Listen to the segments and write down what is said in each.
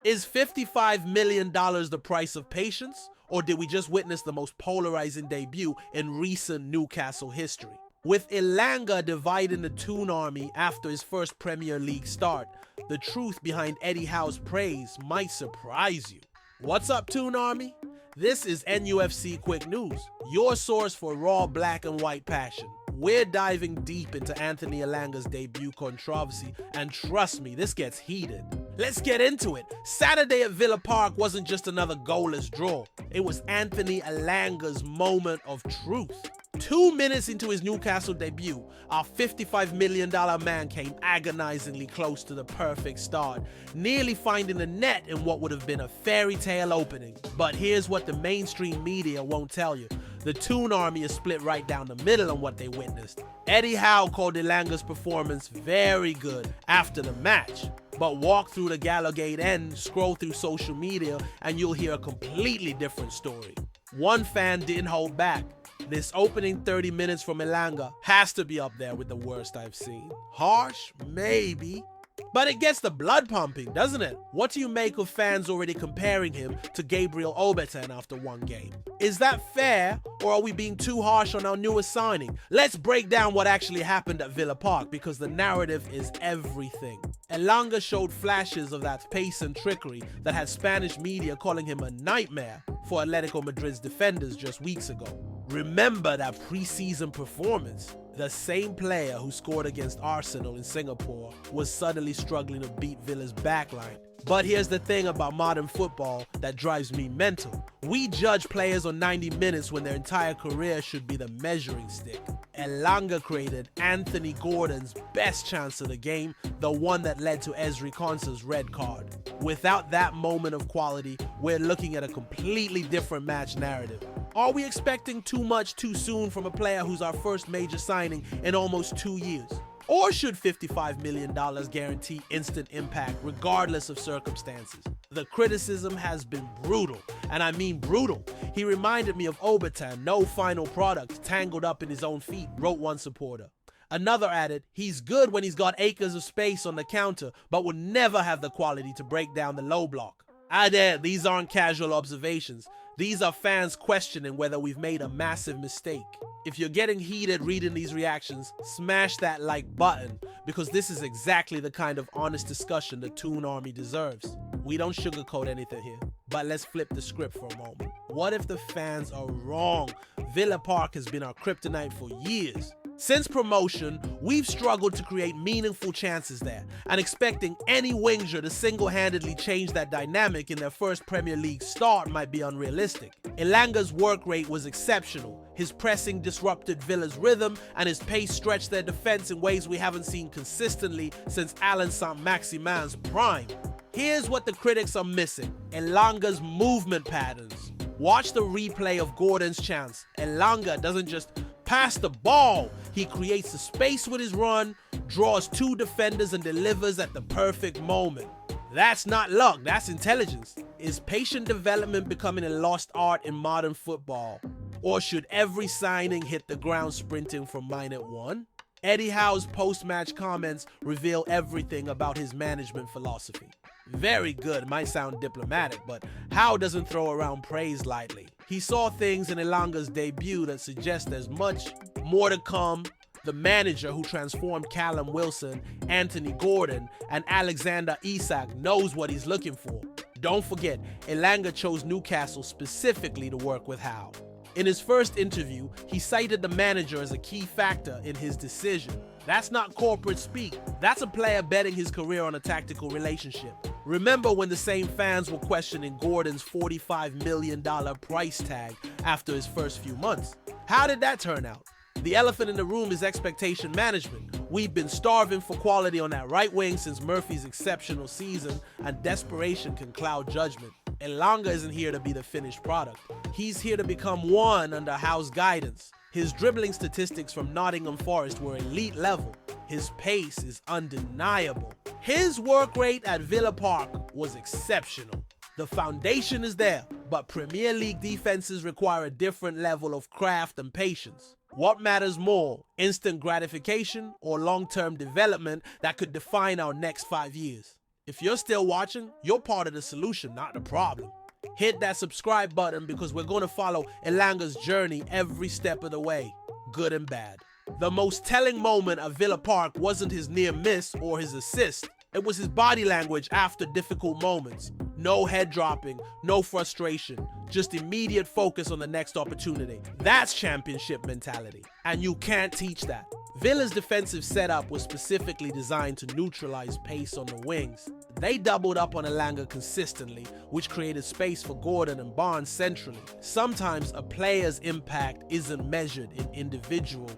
Is $55 million the price of patience? Or did we just witness the most polarizing debut in recent Newcastle history? With Elanga dividing the Toon Army after his first Premier League start, the truth behind Eddie Howe's praise might surprise you. What's up, Toon Army? This is NUFC Quick News, your source for raw black and white passion. We're diving deep into Anthony Elanga's debut controversy, and trust me, this gets heated. Let's get into it. Saturday at Villa Park wasn't just another goalless draw. It was Anthony Elanga's moment of truth. 2 minutes into his Newcastle debut, our $55 million man came agonizingly close to the perfect start, nearly finding the net in what would have been a fairy tale opening. But here's what the mainstream media won't tell you. The Toon Army is split right down the middle on what they witnessed. Eddie Howe called Elanga's performance very good after the match. But walk through the Gallowgate end, scroll through social media, and you'll hear a completely different story. One fan didn't hold back. This opening 30 minutes from Elanga has to be up there with the worst I've seen. Harsh? Maybe. But it gets the blood pumping, doesn't it? What do you make of fans already comparing him to Gabriel Obertan after one game? Is that fair, or are we being too harsh on our newest signing? Let's break down what actually happened at Villa Park, because the narrative is everything. Elanga showed flashes of that pace and trickery that had Spanish media calling him a nightmare for Atletico Madrid's defenders just weeks ago. Remember that preseason performance? The same player who scored against Arsenal in Singapore was suddenly struggling to beat Villa's backline. But here's the thing about modern football that drives me mental. We judge players on 90 minutes when their entire career should be the measuring stick. Elanga created Anthony Gordon's best chance of the game, the one that led to Ezri Konsa's red card. Without that moment of quality, we're looking at a completely different match narrative. Are we expecting too much too soon from a player who's our first major signing in almost 2 years? Or should $55 million guarantee instant impact regardless of circumstances? The criticism has been brutal, and I mean brutal. He reminded me of Obertan, no final product, tangled up in his own feet, wrote one supporter. Another added, he's good when he's got acres of space on the counter, but would never have the quality to break down the low block. These aren't casual observations. These are fans questioning whether we've made a massive mistake. If you're getting heated reading these reactions, smash that like button, because this is exactly the kind of honest discussion the Toon Army deserves. We don't sugarcoat anything here, but let's flip the script for a moment. What if the fans are wrong? Villa Park has been our kryptonite for years. Since promotion, we've struggled to create meaningful chances there, and expecting any winger to single-handedly change that dynamic in their first Premier League start might be unrealistic. Elanga's work rate was exceptional. His pressing disrupted Villa's rhythm, and his pace stretched their defense in ways we haven't seen consistently since Alain Saint-Maximin's prime. Here's what the critics are missing: Elanga's movement patterns. Watch the replay of Gordon's chance. Elanga doesn't just pass the ball. He creates the space with his run, draws two defenders, and delivers at the perfect moment. That's not luck, that's intelligence. Is patient development becoming a lost art in modern football? Or should every signing hit the ground sprinting from minute one? Eddie Howe's post-match comments reveal everything about his management philosophy. Very good, might sound diplomatic, but Howe doesn't throw around praise lightly. He saw things in Elanga's debut that suggest there's much more to come. The manager who transformed Callum Wilson, Anthony Gordon, and Alexander Isak knows what he's looking for. Don't forget, Elanga chose Newcastle specifically to work with Howe. In his first interview, he cited the manager as a key factor in his decision. That's not corporate speak. That's a player betting his career on a tactical relationship. Remember when the same fans were questioning Gordon's $45 million price tag after his first few months? How did that turn out? The elephant in the room is expectation management. We've been starving for quality on that right wing since Murphy's exceptional season, and desperation can cloud judgment. Elanga isn't here to be the finished product. He's here to become one under Howe's guidance. His dribbling statistics from Nottingham Forest were elite level. His pace is undeniable. His work rate at Villa Park was exceptional. The foundation is there, but Premier League defenses require a different level of craft and patience. What matters more, instant gratification or long-term development that could define our next 5 years? If you're still watching, you're part of the solution, not the problem. Hit that subscribe button because we're going to follow Elanga's journey every step of the way, good and bad. The most telling moment at Villa Park wasn't his near miss or his assist. It was his body language after difficult moments. No head dropping, no frustration, just immediate focus on the next opportunity. That's championship mentality, and you can't teach that. Villa's defensive setup was specifically designed to neutralize pace on the wings. They doubled up on Elanga consistently, which created space for Gordon and Barnes centrally. Sometimes a player's impact isn't measured in individual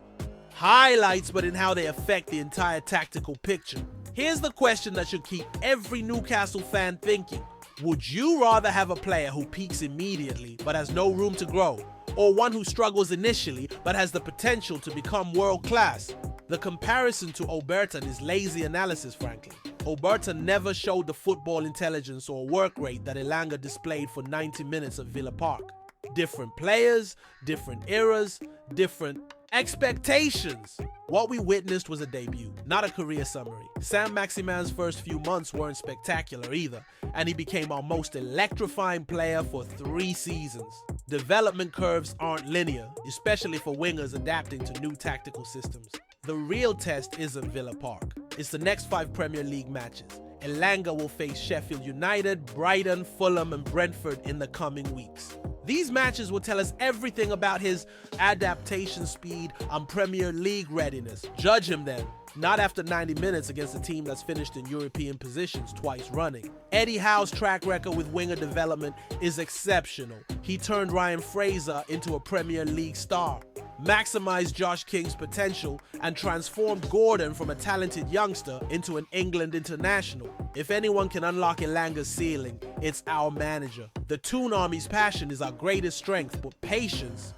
highlights, but in how they affect the entire tactical picture. Here's the question that should keep every Newcastle fan thinking. Would you rather have a player who peaks immediately but has no room to grow, or one who struggles initially but has the potential to become world-class? The comparison to Obertan is lazy analysis, frankly. Obertan never showed the football intelligence or work rate that Elanga displayed for 90 minutes at Villa Park. Different players, different eras, different expectations. What we witnessed was a debut, not a career summary. Saint-Maximin's first few months weren't spectacular either, and he became our most electrifying player for 3 seasons. Development curves aren't linear, especially for wingers adapting to new tactical systems. The real test isn't Villa Park. It's the next 5 Premier League matches. Elanga will face Sheffield United, Brighton, Fulham, and Brentford in the coming weeks. These matches will tell us everything about his adaptation speed and Premier League readiness. Judge him then, not after 90 minutes against a team that's finished in European positions twice running. Eddie Howe's track record with winger development is exceptional. He turned Ryan Fraser into a Premier League star, maximized Josh King's potential, and transformed Gordon from a talented youngster into an England international. If anyone can unlock Elanga's ceiling, it's our manager. The Toon Army's passion is our greatest strength, but patience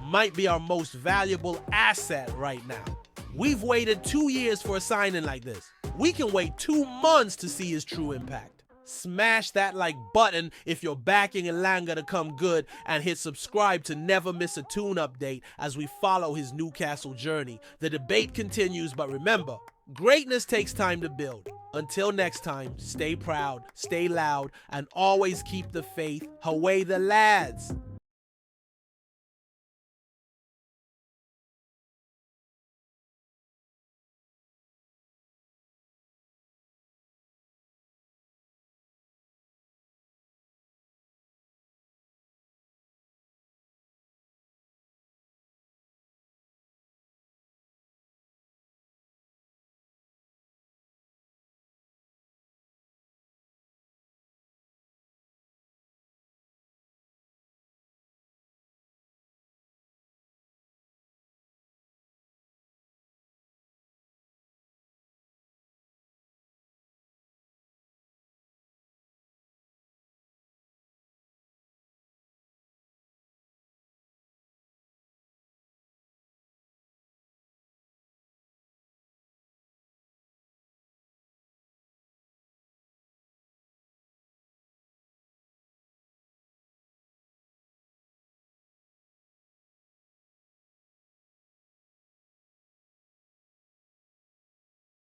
might be our most valuable asset right now. We've waited 2 years for a signing like this. We can wait 2 months to see his true impact. Smash that like button if you're backing Elanga to come good, and hit subscribe to never miss a Toon update as we follow his Newcastle journey. The debate continues, but remember, greatness takes time to build. Until next time, stay proud, stay loud, and always keep the faith. Away the lads!